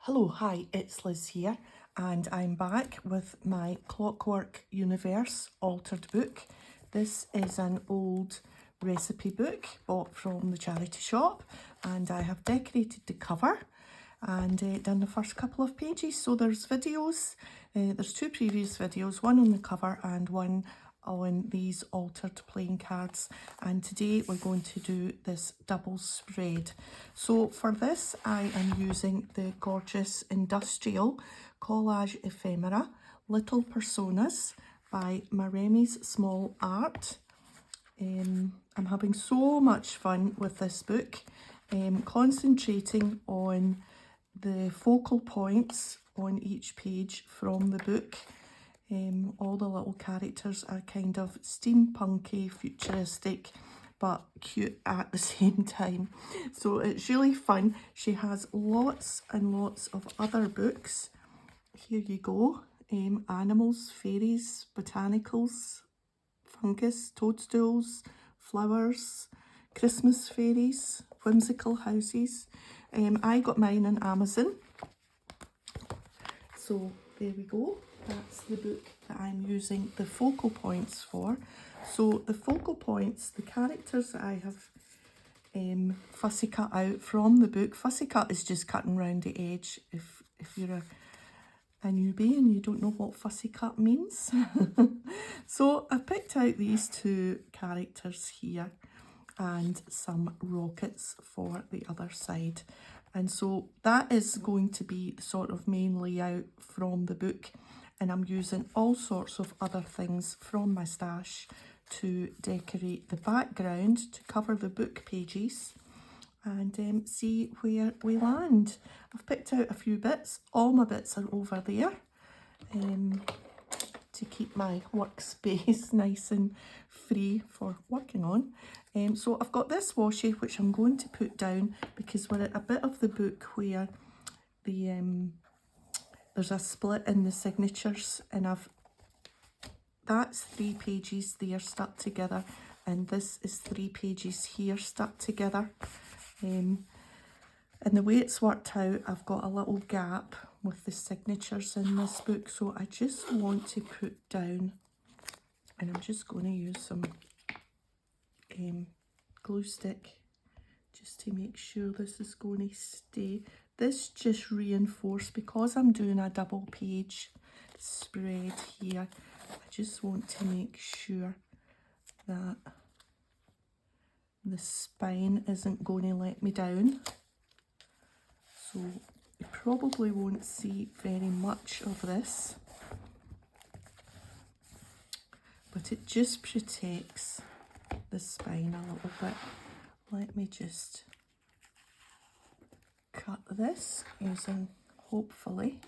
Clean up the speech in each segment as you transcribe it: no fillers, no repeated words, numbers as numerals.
Hello, hi, it's Liz here, and I'm back with my Clockwork Universe altered book. This is an old recipe book bought from the charity shop, and I have decorated the cover and done the first couple of pages. So there's videos, there's two previous videos, one on the cover and one on these altered playing cards, and today we're going to do this double spread. So for this I am using the gorgeous industrial collage ephemera Little Personas by Maremi's Small Art. I'm having so much fun with this book, concentrating on the focal points on each page from the book. All the little characters are kind of steampunky, futuristic, but cute at the same time. So it's really fun. She has lots and lots of other books. Here you go. Animals, fairies, botanicals, fungus, toadstools, flowers, Christmas fairies, whimsical houses. I got mine on Amazon. So there we go. That's the book that I'm using the focal points for. So the focal points, the characters that I have fussy cut out from the book. Fussy cut is just cutting round the edge if you're a newbie and you don't know what fussy cut means. So I picked out these two characters here and some rockets for the other side. And so that is going to be the sort of main layout from the book. And I'm using all sorts of other things from my stash to decorate the background, to cover the book pages, and see where we land. I've picked out a few bits. All my bits are over there to keep my workspace nice and free for working on. So I've got this washi which I'm going to put down because we're at a bit of the book where the there's a split in the signatures, and that's 3 pages there stuck together, and this is 3 pages here stuck together. And the way it's worked out, I've got a little gap with the signatures in this book, so I just want to put down, and I'm just going to use some glue stick just to make sure this is going to stay. This just reinforced, because I'm doing a double page spread here, I just want to make sure that the spine isn't going to let me down. So you probably won't see very much of this, but it just protects the spine a little bit. Let me just cut this using, hopefully,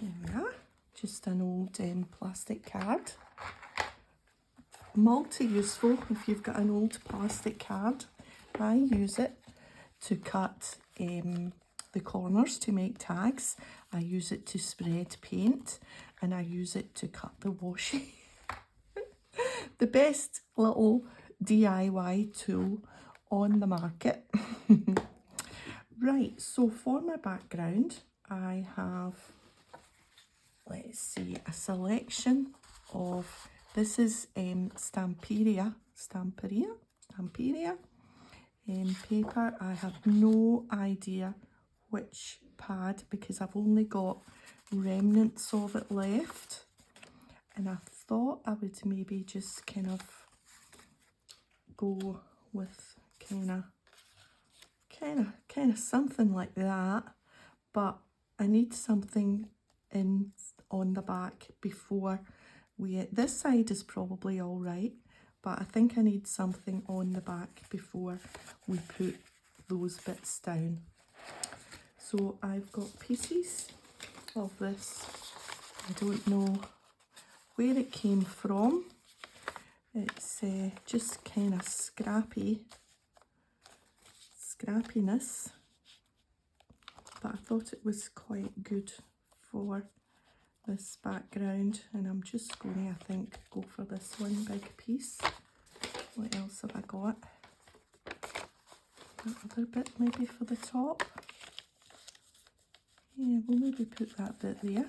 there we are, just an old plastic card. Multi-useful if you've got an old plastic card. I use it to cut the corners to make tags. I use it to spread paint, and I use it to cut the washi. The best little DIY tool on the market. Right, so for my background I have, let's see, a selection of, this is Stamperia paper. I have no idea which pad because I've only got remnants of it left, and I thought I would maybe just kind of go with kind of something like that, but I need something in on the back before this side is probably all right, but I think I need something on the back before we put those bits down. So I've got pieces of this. I don't know where it came from. It's just kind of scrappiness, but I thought it was quite good for this background, and I'm just going to, I think, go for this one big piece. What else have I got? that other bit maybe for the top. Yeah, we'll maybe put that bit there.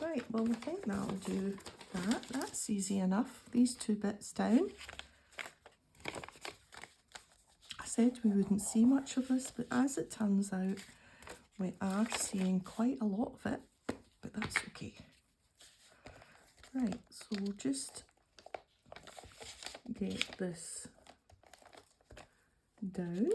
Right, well I think that'll do that. That's easy enough. These two bits down. I said we wouldn't see much of this, but as it turns out, we are seeing quite a lot of it, but that's okay. Right, so we'll just get this down.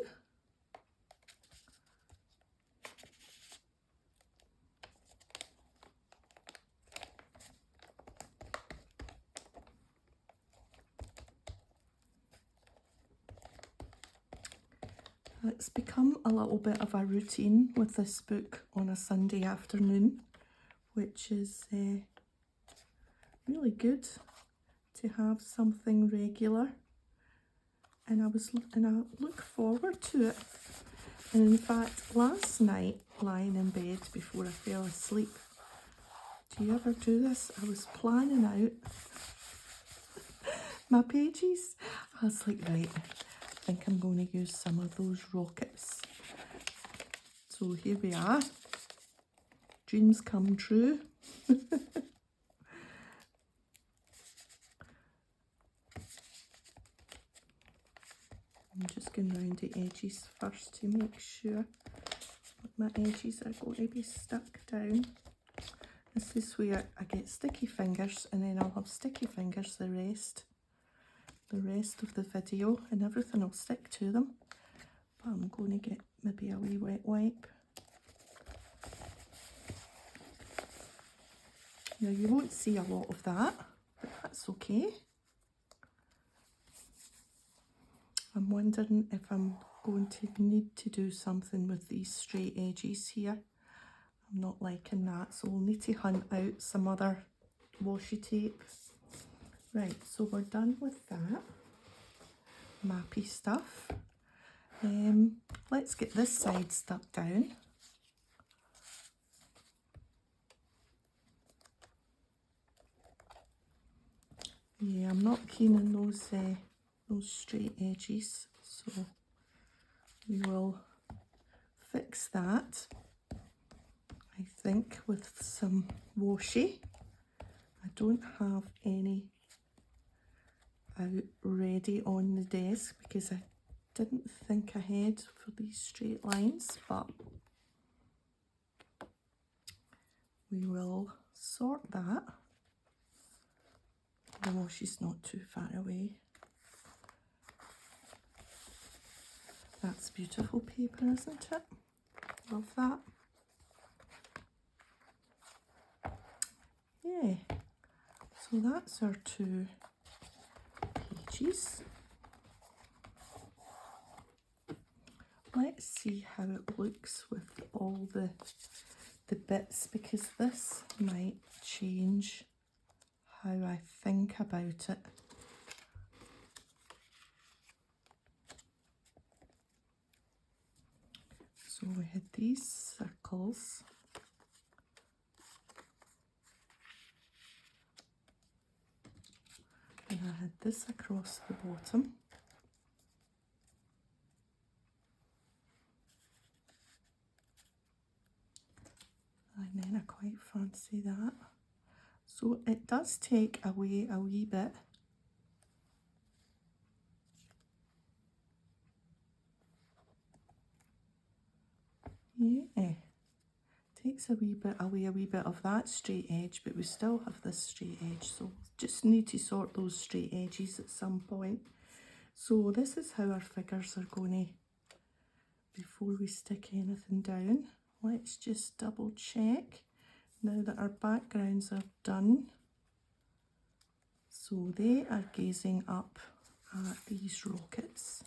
It's become a little bit of a routine with this book on a Sunday afternoon, which is really good to have something regular, and I look forward to it. And in fact, last night, lying in bed before I fell asleep, do you ever do this? I was planning out my pages. I was like, right, I think I'm going to use some of those rockets. So here we are. Dreams come true. I'm just going round the edges first to make sure that my edges are going to be stuck down. This is where I get sticky fingers, and then I'll have sticky fingers the rest of the video, and everything will stick to them. But I'm going to get maybe a wee wet wipe. Now you won't see a lot of that, but that's okay. I'm wondering if I'm going to need to do something with these straight edges here. I'm not liking that, so we'll need to hunt out some other washi tape. Right, so we're done with that mappy stuff. Let's get this side stuck down. Yeah, I'm not keen on those straight edges, so we will fix that, I think, with some washi. I don't have any out ready on the desk because I didn't think ahead for these straight lines, but we will sort that. The washi's not too far away. That's beautiful paper, isn't it? Love that. Yeah, so that's our two pages. Let's see how it looks with all the bits, because this might change how I think about it. So we had these circles. And I had this across the bottom. And then I quite fancy that. So it does take away a wee bit. Yeah, takes away a wee bit of that straight edge, but we still have this straight edge, so just need to sort those straight edges at some point. So this is how our figures are going to, before we stick anything down. Let's just double check now that our backgrounds are done. So they are gazing up at these rockets.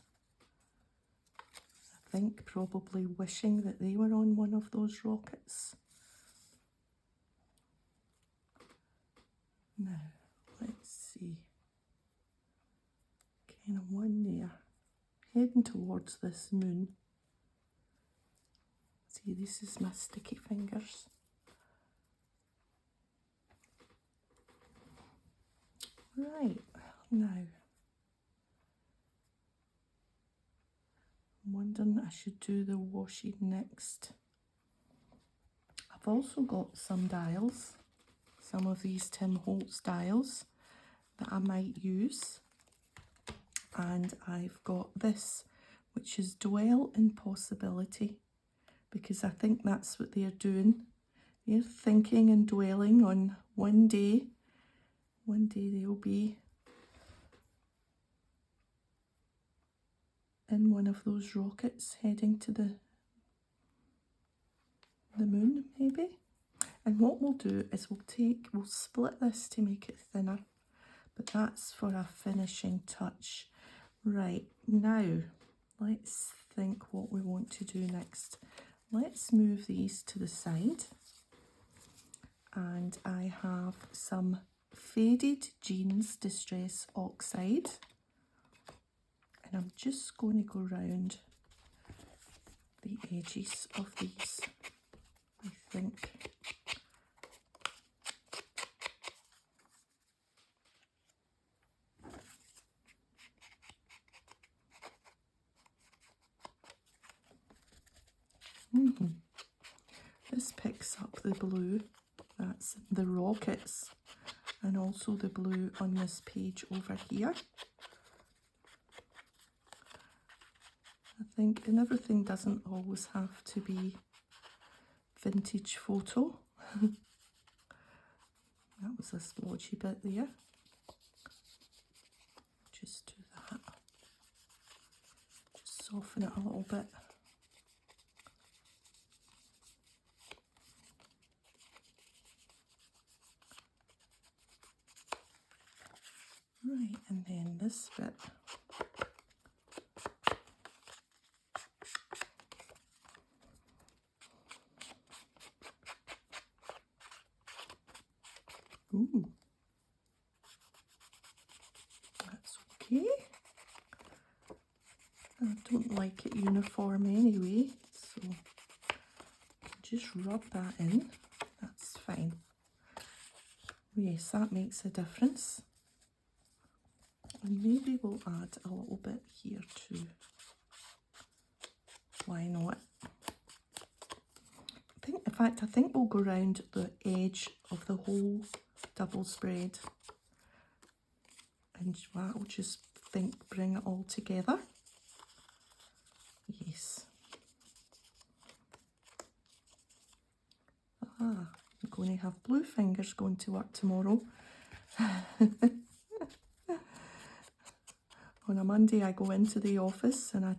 I think probably wishing that they were on one of those rockets. Now, let's see. Kind of one there, heading towards this moon. See, this is my sticky fingers. Right, now, wondering I should do the washi next. I've also got some dials, some of these Tim Holtz dials that I might use. And I've got this, which is Dwell in Possibility, because I think that's what they're doing. They're thinking and dwelling on one day they'll be in one of those rockets heading to the moon, maybe. And what we'll do is we'll split this to make it thinner, but that's for a finishing touch. Right, now let's think what we want to do next. Let's move these to the side, and I have some Faded Jeans Distress Oxide, and I'm just going to go round the edges of these, I think. This picks up the blue, that's the rockets, and also the blue on this page over here. I think, and everything doesn't always have to be vintage photo. That was a splotchy bit there. Just do that. Just soften it a little bit. Right, and then this bit. Ooh, that's okay. I don't like it uniform anyway, so just rub that in. That's fine. Yes, that makes a difference. And maybe we'll add a little bit here too. Why not? I think we'll go round the edge of the whole double spread, and that'll just bring it all together. Yes. I'm going to have blue fingers going to work tomorrow. On a Monday I go into the office, and I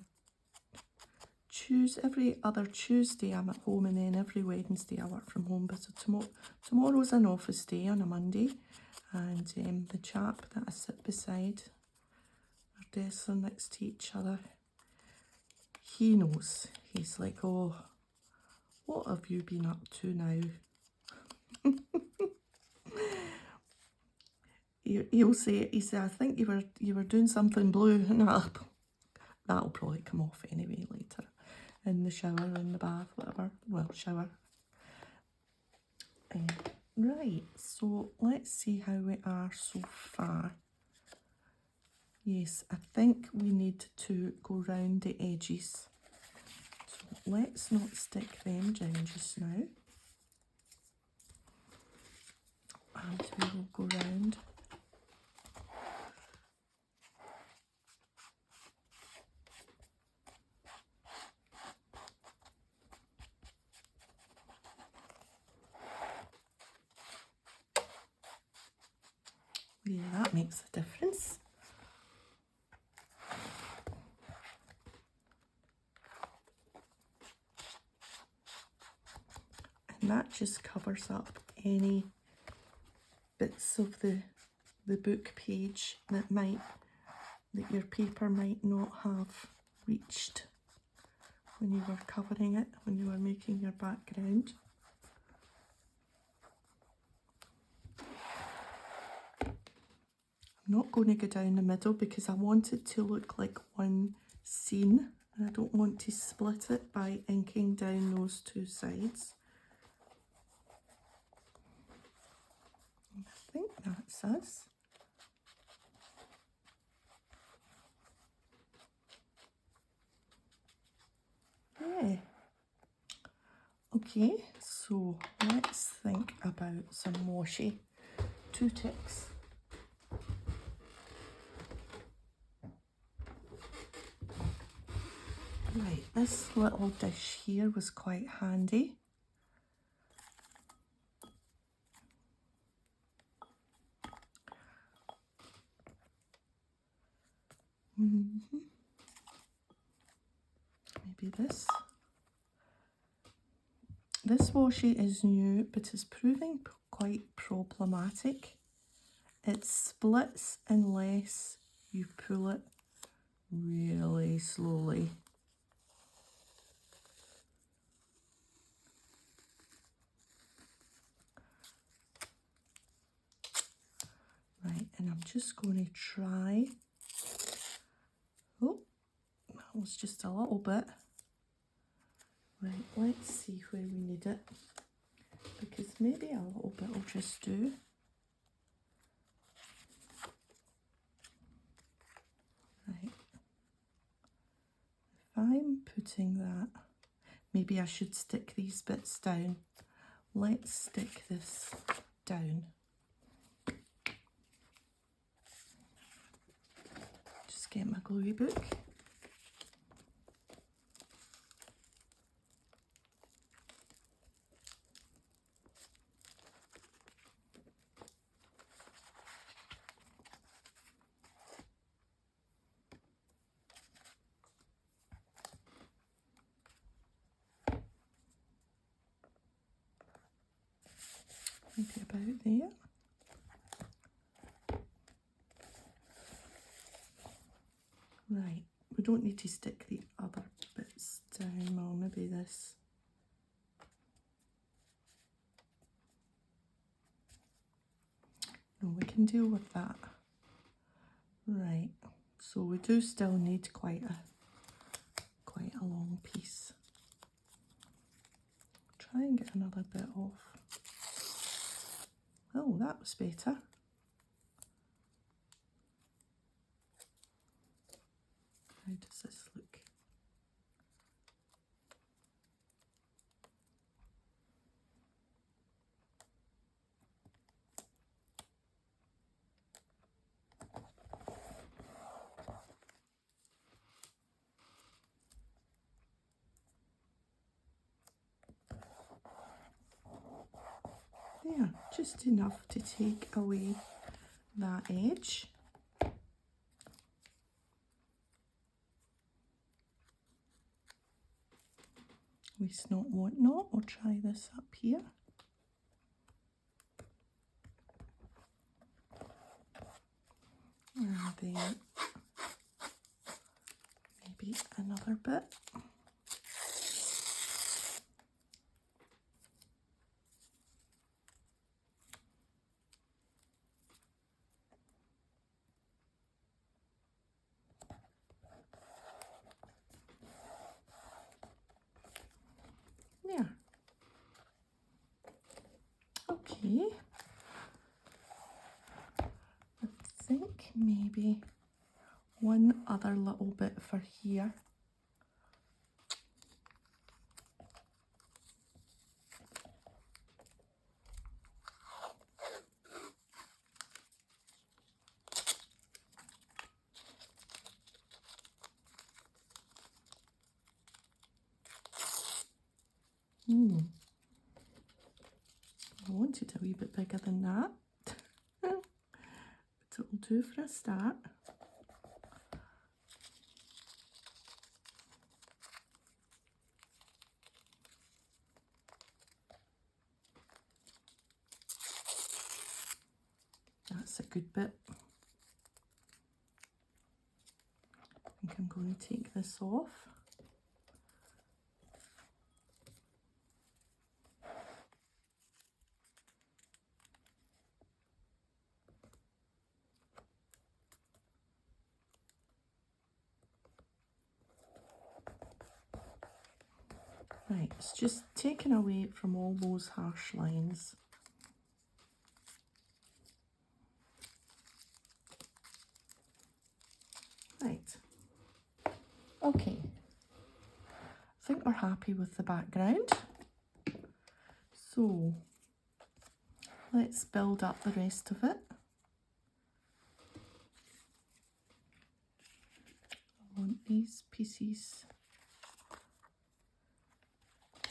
choose every other Tuesday I'm at home, and then every Wednesday I work from home. But so tomorrow's an office day on a Monday, and the chap that I sit beside, our desks are next to each other, he knows. He's like, oh, what have you been up to now? He'll say, I think you were doing something blue. And that'll probably come off anyway later, in the shower, in the bath, whatever. Well, shower. Right, so let's see how we are so far. Yes, I think we need to go round the edges. So let's not stick them down just now. And we will go round. Yeah, that makes a difference. And that just covers up any bits of the book page that your paper might not have reached when you were covering it, when you were making your background. I'm not going to go down the middle because I want it to look like one scene, and I don't want to split it by inking down those two sides. I think that's us. Okay, so let's think about some washi toothpicks. Right, this little dish here was quite handy. Maybe this. This washi is new, but is proving quite problematic. It splits unless you pull it really slowly. Right, and I'm just going to try. Oh, that was just a little bit. Right, let's see where we need it, because maybe a little bit will just do. Right, if I'm putting that, maybe I should stick these bits down. Let's stick this down. Just get my gluey book. Maybe about there. Right, we don't need to stick the other bits down, or maybe this. No, we can deal with that. Right, so we do still need quite a long piece. Try and get another bit off. Oh, that was better. How does this look? There, just enough to take away that edge. Waste not, want not. We'll try this up here. And then maybe another bit. There. Okay. I think maybe one other little bit for here. I wanted a wee bit bigger than that, but it'll do for a start. That's a good bit. I think I'm going to take this off. Right, it's just taken away from all those harsh lines. Right, okay, I think we're happy with the background. So let's build up the rest of it. I want these pieces.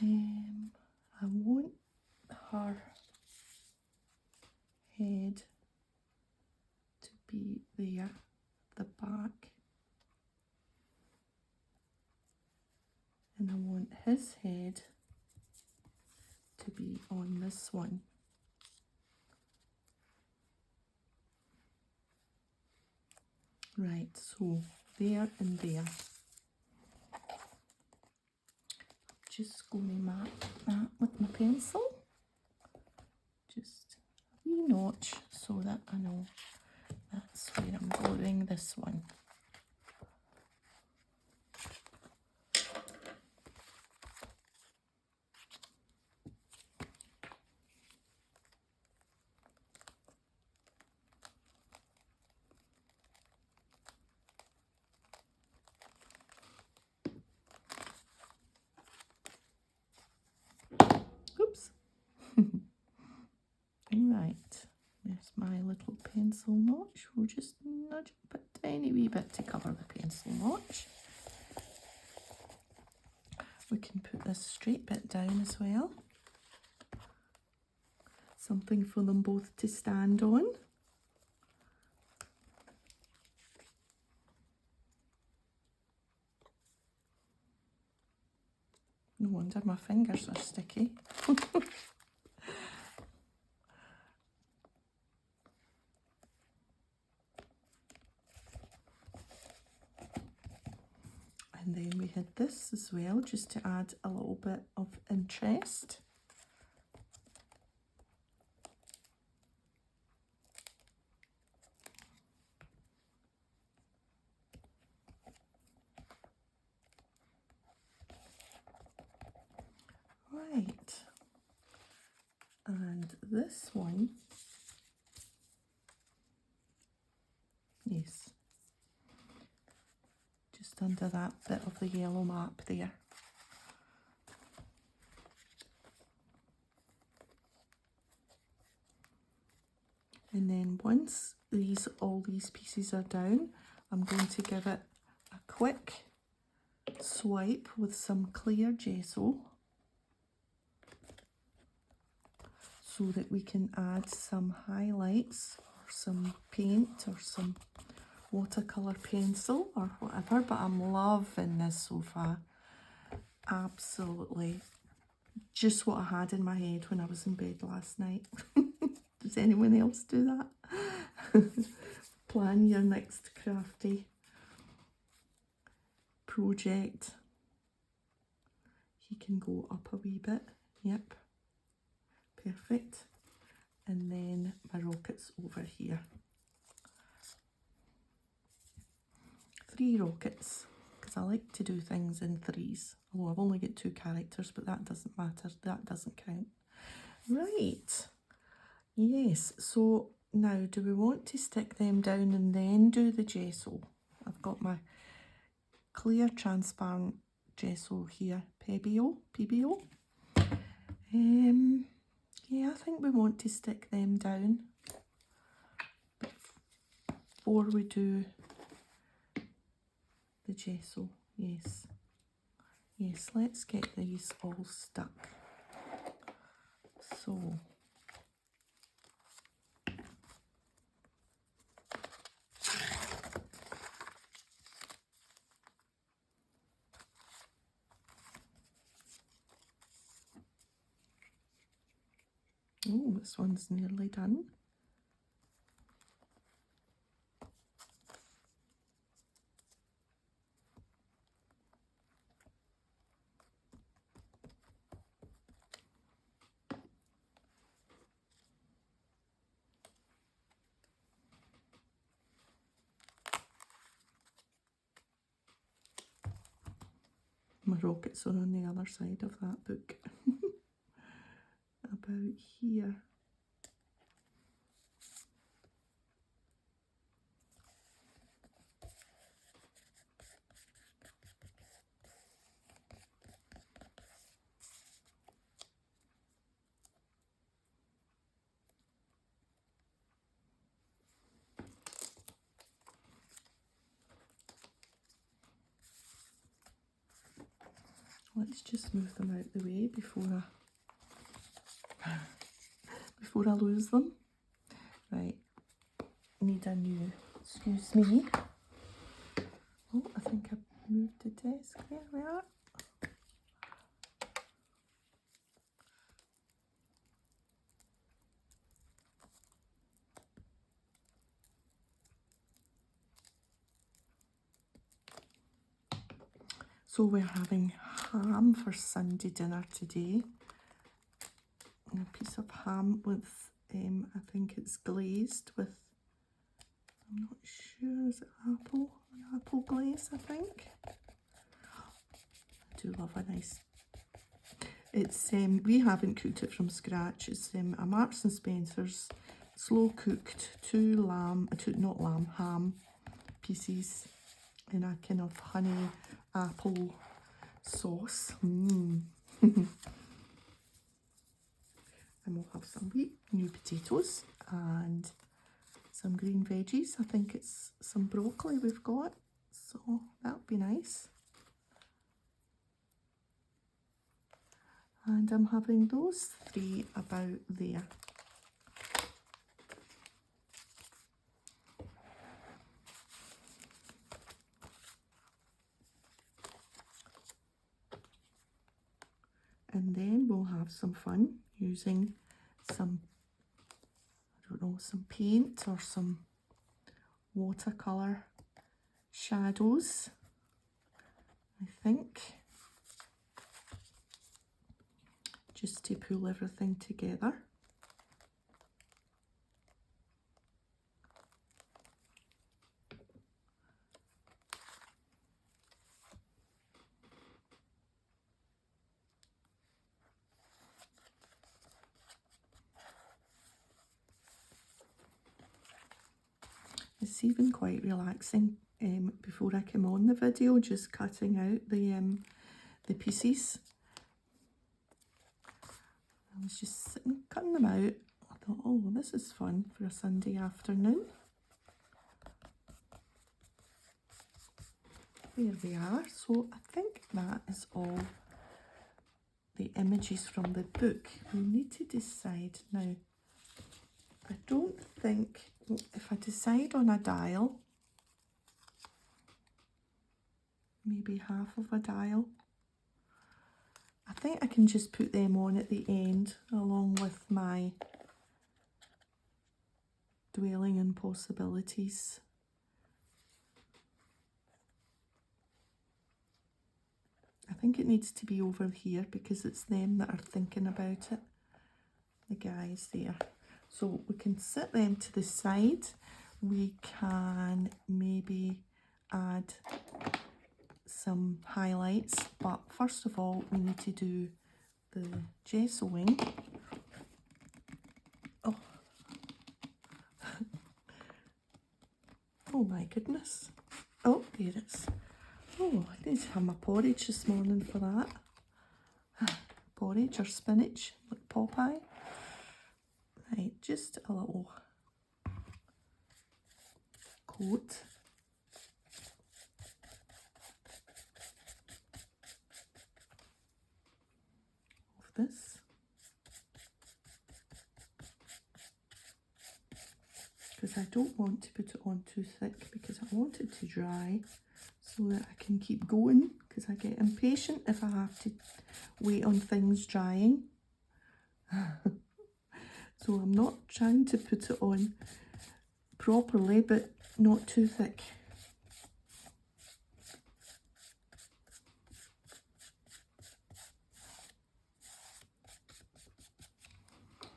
I want her head to be there, the back. And I want his head to be on this one. Right, so there and there. Just going to mark that with my pencil. Just a wee notch so that I know that's where I'm going this one. Oops. Right, there's my little pencil notch. We'll just nudge up a tiny wee bit to cover the pencil notch. We can put this straight bit down as well. Something for them both to stand on. No wonder my fingers are sticky. And then we had this as well, just to add a little bit of interest. Right. And this one, yes, just under that bit of the yellow map there. And then once all these pieces are down, I'm going to give it a quick swipe with some clear gesso so that we can add some highlights or some paint or some watercolour pencil or whatever. But I'm loving this so far. Absolutely just what I had in my head when I was in bed last night. Does anyone else do that? Plan your next crafty project. He can go up a wee bit. Yep. Perfect. And then my rockets over here. 3 rockets, because I like to do things in 3s. Although I've only got 2 characters, but that doesn't matter. That doesn't count. Right. Yes, so now do we want to stick them down and then do the gesso? I've got my clear transparent gesso here, PBO. Yeah, I think we want to stick them down before we do the gesso. Yes, let's get these all stuck. So oh, this one's nearly done. My rockets are on the other side of that book. About here. let's just move them out the way before I lose them. Right, need a new, excuse me. Oh, I think I moved the desk. There we are. So we're having ham for Sunday dinner today. And a piece of ham with, I think it's glazed with, I'm not sure, is it apple? An apple glaze, I think. I do love a nice, it's, we haven't cooked it from scratch. It's a Marks and Spencer's slow cooked ham pieces in a kind of honey apple sauce. And we'll have some new potatoes and some green veggies. I think it's some broccoli we've got, so that'll be nice. And I'm having those three about there. And then we'll have some fun using some, I don't know, some paint or some watercolour shadows, I think, just to pull everything together. It's even quite relaxing before I came on the video, just cutting out the pieces. I was just sitting, cutting them out. I thought, oh, this is fun for a Sunday afternoon. There we are. So I think that is all the images from the book. We need to decide now. I don't think, if I decide on a dial, maybe half of a dial, I think I can just put them on at the end along with my dwelling and possibilities. I think it needs to be over here because it's them that are thinking about it, the guys there. So we can set them to the side. We can maybe add some highlights, but first of all we need to do the gessoing. Oh, oh my goodness. Oh, there it is. Oh, I need to have my porridge this morning for that. Porridge or spinach, like Popeye. Right, just a little coat. Of this. Because I don't want to put it on too thick because I want it to dry so that I can keep going, because I get impatient if I have to wait on things drying. So I'm not trying to put it on properly, but not too thick.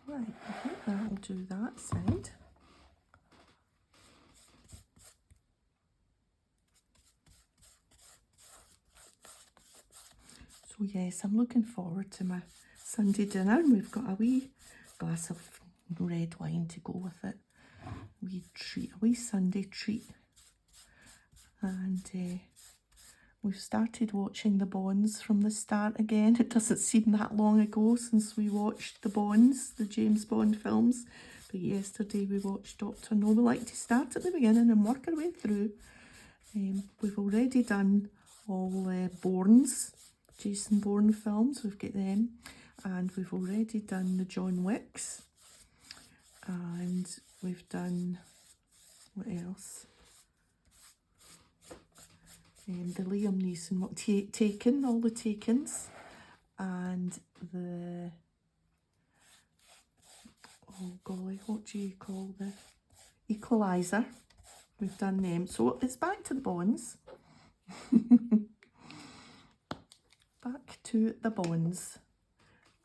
Right, I think that'll do that side. So yes, I'm looking forward to my Sunday dinner. We've got a wee glass of red wine to go with it. Wee treat, a wee Sunday treat. And we've started watching the Bonds from the start again. It doesn't seem that long ago since we watched the Bonds, the James Bond films. But yesterday we watched Dr. No. We like to start at the beginning and work our way through. We've already done all Bourne's Jason Bourne films, we've got them, and we've already done the John Wicks, and we've done, what else? The Liam Neeson, Taken, all the Takens, and the, oh golly, what do you call the Equalizer? We've done them, so it's back to the Bonds. Back to the Bonds.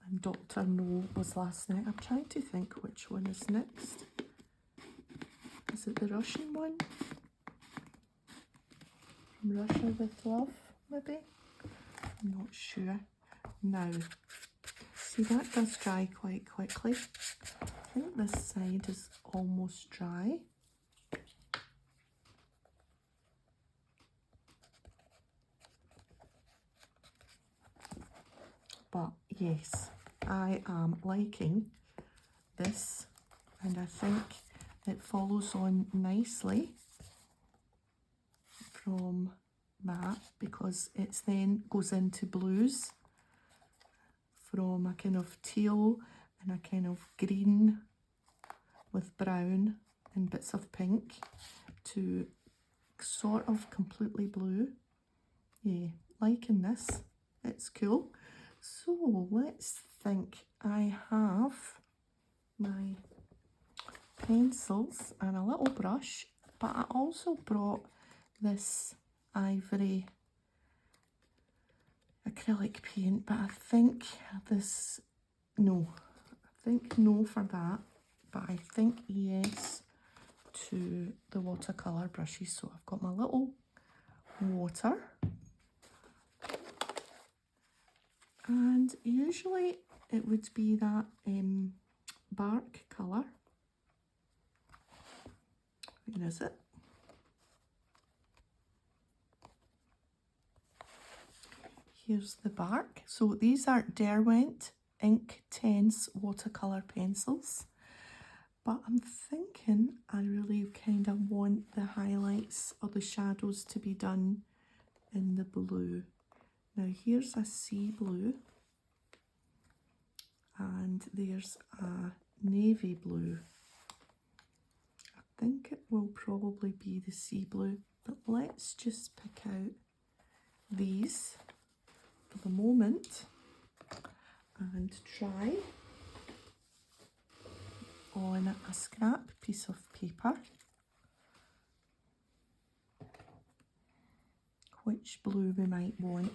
And Dr. No was last night. I'm trying to think which one is next. Is it the Russian one? From Russia with Love, maybe? I'm not sure. Now, see, that does dry quite quickly. I think this side is almost dry. But yes, I am liking this, and I think it follows on nicely from that, because it's then goes into blues from a kind of teal and a kind of green with brown and bits of pink to sort of completely blue. Yeah, liking this. It's cool. So let's think. I have my pencils and a little brush, but I also brought this ivory acrylic paint, but I think this, no. I think no for that, but I think yes to the watercolour brushes. So I've got my little water, and usually it would be that bark colour. Where is it? Here's the bark. So these are Derwent Ink Tense watercolour pencils. But I'm thinking I really kind of want the highlights or the shadows to be done in the blue. Now here's a sea blue, and there's a navy blue. I think it will probably be the sea blue, but let's just pick out these for the moment and try on a scrap piece of paper which blue we might want.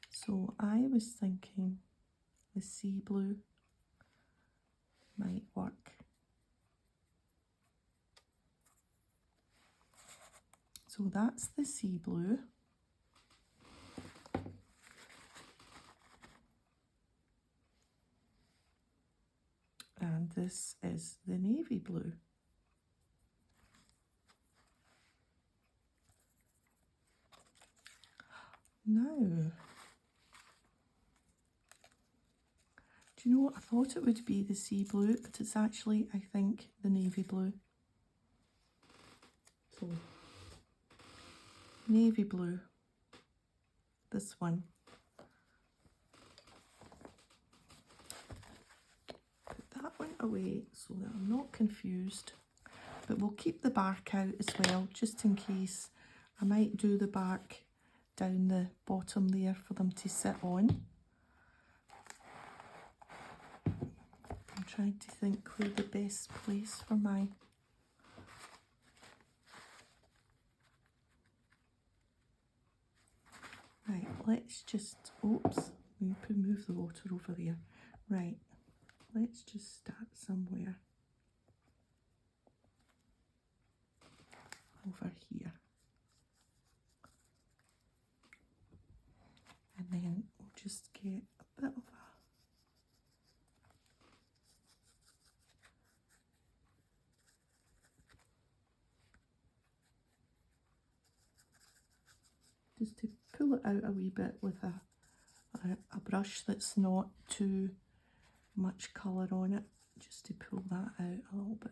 So I was thinking the sea blue might work. So that's the sea blue. And this is the navy blue. Now, do you know what? I thought it would be the sea blue, but it's actually, I think, the navy blue. So, navy blue, this one. Put that one away so that I'm not confused, but we'll keep the bark out as well, just in case. I might do the bark down the bottom there for them to sit on. I'm trying to think where the best place for my right, let's just, oops, move the water over there. Right, let's just start somewhere over here. And then we'll just get a bit of a just to pull it out a wee bit with a brush that's not too much colour on it, just to pull that out a little bit.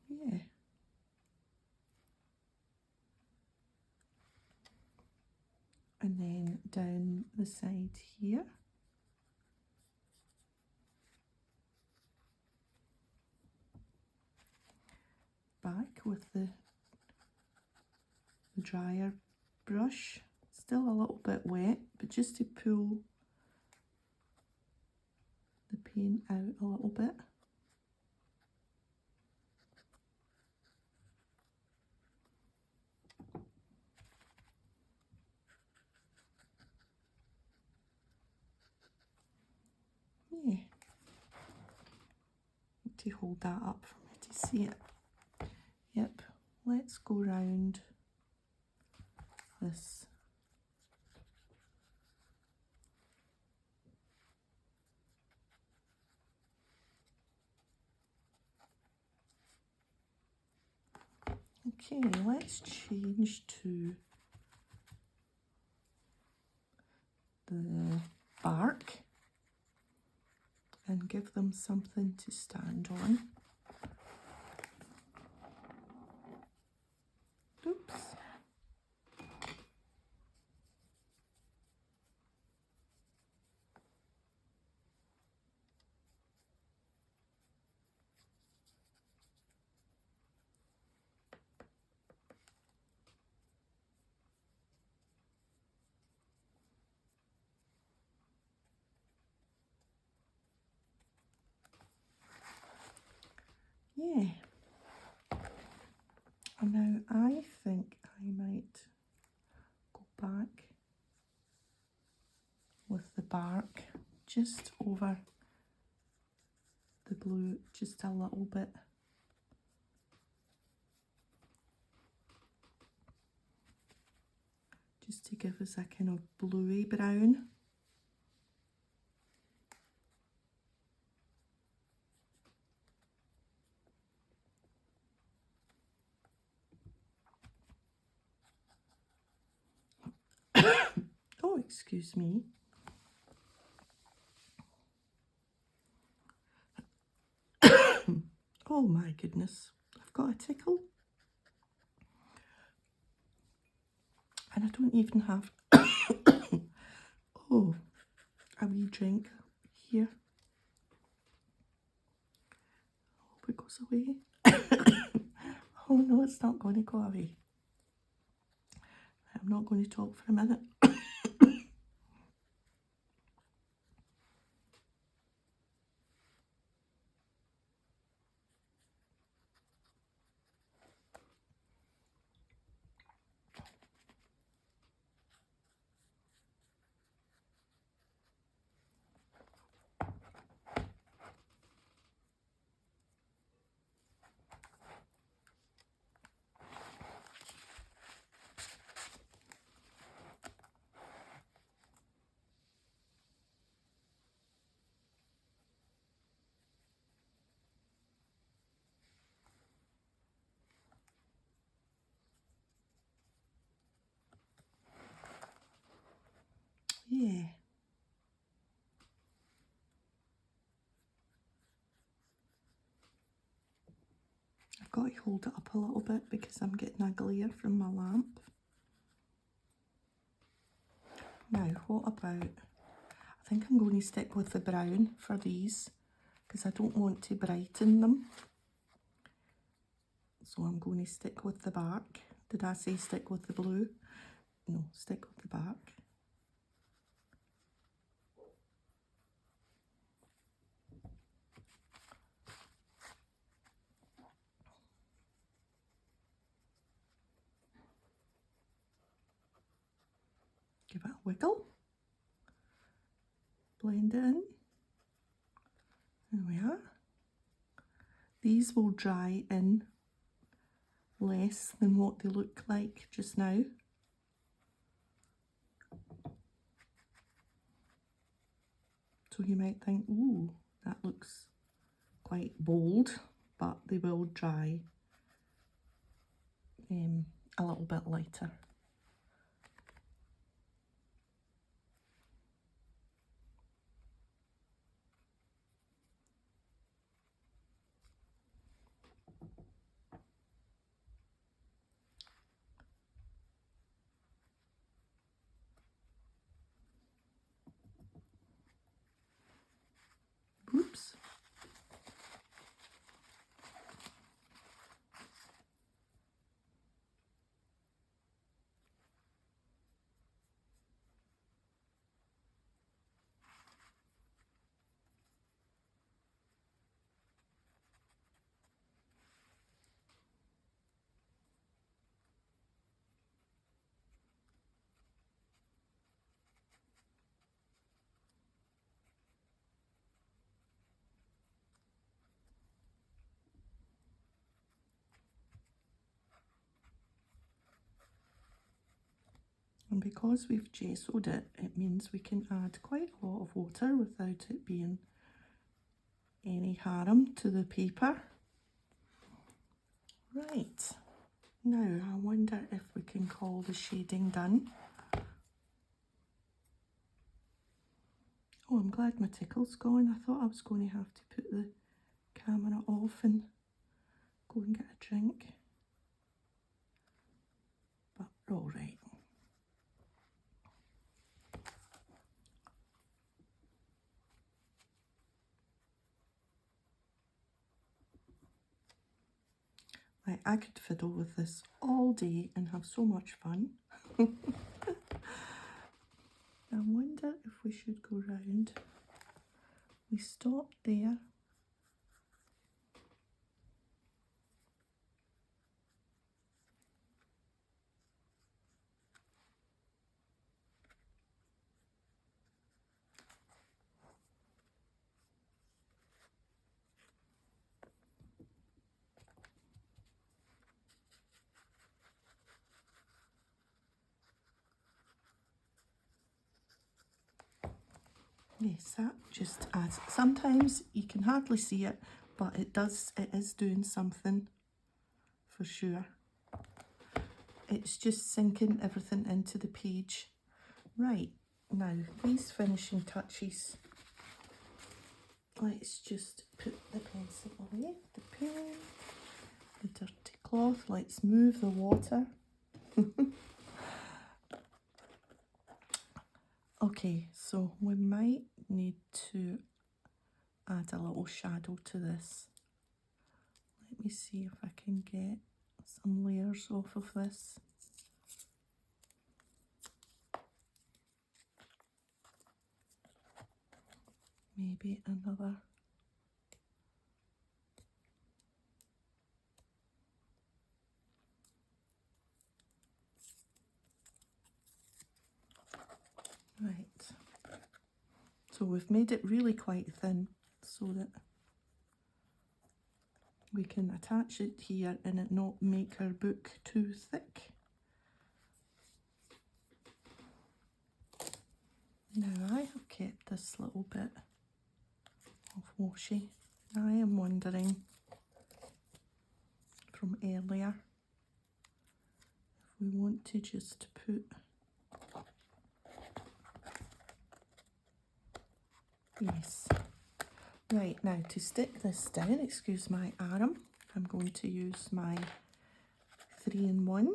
Yeah. down the side here. Back with the dryer brush, still a little bit wet, but just to pull the paint out a little bit. Yeah. Need to hold that up for me to see it. Yep, let's go round this. Okay, let's change to the bark and give them something to stand on. Oops. Yeah. And now I think I might go back with the bark just over the blue, just a little bit. Just to give us a kind of bluey brown. Oh, excuse me. Oh my goodness, I've got a tickle. And I don't even have, oh, a wee drink here. Hope it goes away. Oh no, it's not going to go away. I'm not going to talk for a minute. Yeah. I've got to hold it up a little bit because I'm getting a glare from my lamp. Now, what about, I think I'm going to stick with the brown for these because I don't want to brighten them. So I'm going to stick with the bark. Did I say stick with the blue? No, stick with the bark. Give it a wiggle. Blend it in. There we are. These will dry in less than what they look like just now. So you might think, ooh, that looks quite bold, but they will dry a little bit lighter. Oops. And because we've gessoed it, it means we can add quite a lot of water without it being any harm to the paper. Right, now I wonder if we can call the shading done. Oh, I'm glad my tickle's gone. I thought I was going to have to put the camera off and go and get a drink. But we're all right. Right, I could fiddle with this all day and have so much fun. I wonder if we should go round. We stopped there. Yes, that just adds, sometimes you can hardly see it, but it is doing something for sure. It's just sinking everything into the page. Right, now these finishing touches, let's just put the pencil away, the pen, the dirty cloth, let's move the water. Okay, so we might need to add a little shadow to this. Let me see if I can get some layers off of this. Maybe another. Right. So we've made it really quite thin so that we can attach it here and it not make our book too thick. Now I have kept this little bit of washi. I am wondering from earlier if we want to just put, yes. Right, now to stick this down, excuse my arm, I'm going to use my 3-in-1.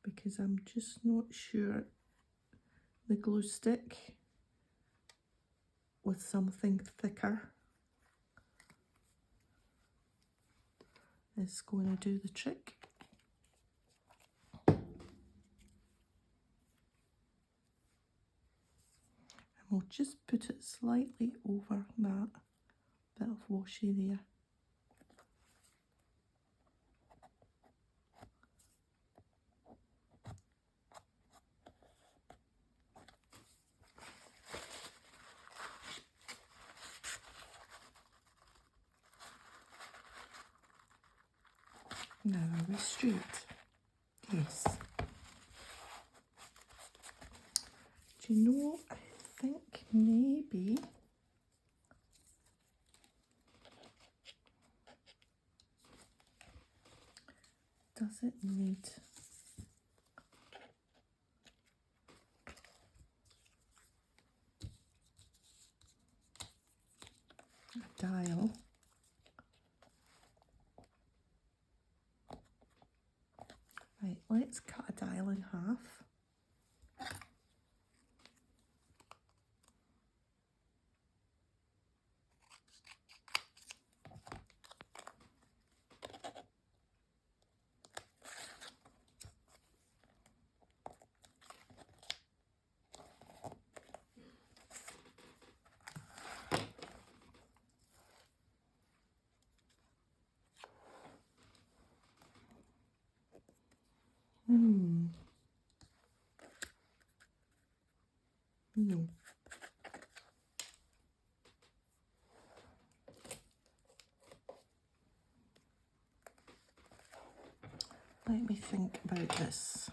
Because I'm just not sure the glue stick with something thicker is going to do the trick. And we'll just put it slightly over that bit of washi there. Now are we straight? Yes. Do you know, I think maybe does it need a dial? Right, let's cut a dial in half. No. Let me think about this.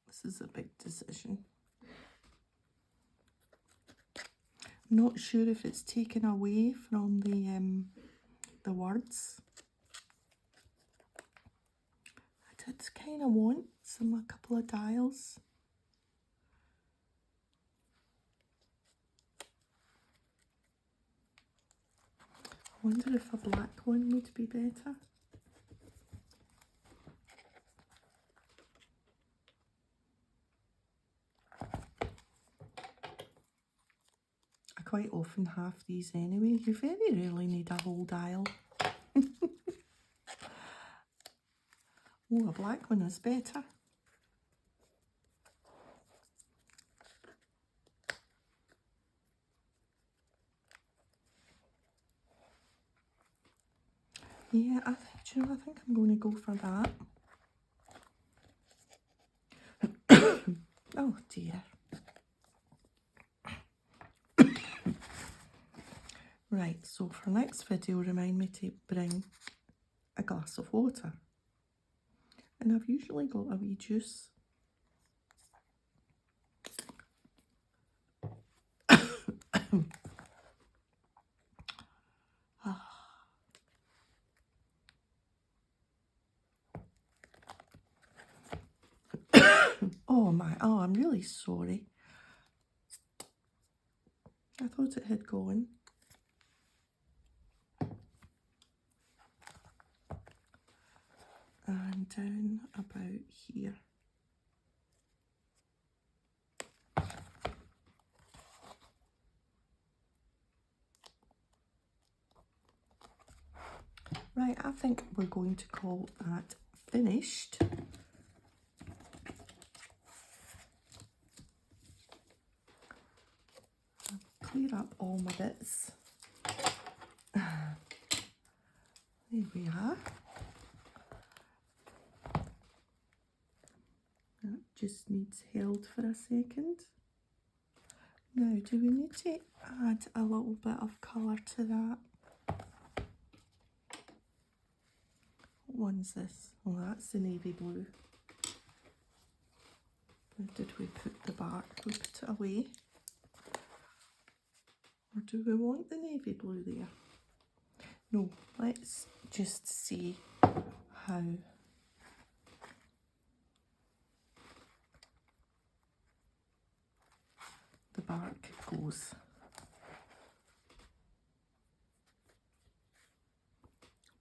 This is a big decision. I'm not sure if it's taken away from the words. I did kind of want a couple of dials. I wonder if a black one would be better. I quite often have these anyway. You very rarely need a whole dial. Oh, a black one is better. Yeah, I think I'm going to go for that. Oh dear. Right, so for next video, remind me to bring a glass of water. And I've usually got a wee juice. Oh, I'm really sorry. I thought it had gone. And down about here. Right, I think we're going to call that finished. I'll clear up all my bits. There we are. That just needs held for a second. Now, do we need to add a little bit of colour to that? What one's this? Oh, that's the navy blue. Where did we put the bark? We put it away. Or do we want the navy blue there? No, let's just see how the bark goes.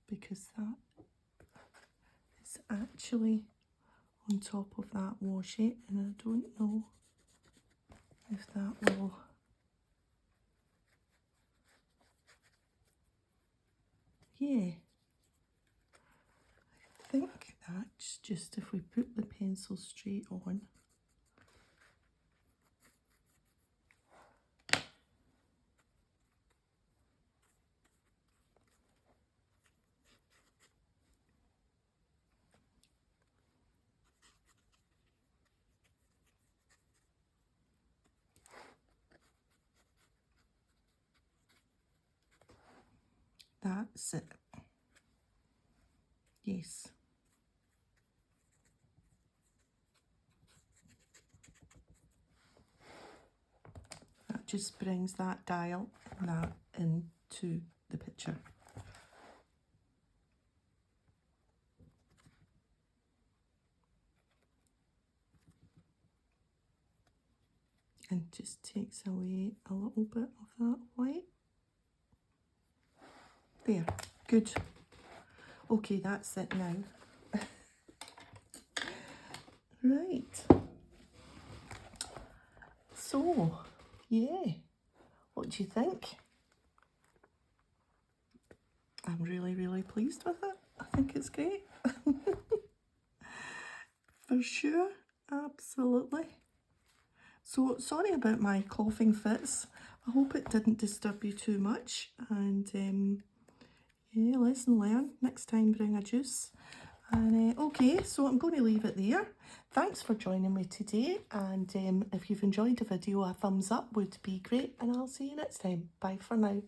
Because that is actually on top of that washi, and I don't know if that will. Yeah, I think that's just if we put the pencil straight on. That's it. Yes. That just brings that dial and that into the picture. And just takes away a little bit of that white. There, good. Okay, that's it now. Right. So, yeah, what do you think? I'm really, really pleased with it. I think it's great. For sure, absolutely. So sorry about my coughing fits. I hope it didn't disturb you too much. And yeah, lesson learned. Next time bring a juice. And okay, so I'm going to leave it there. Thanks for joining me today. And if you've enjoyed the video, a thumbs up would be great. And I'll see you next time. Bye for now.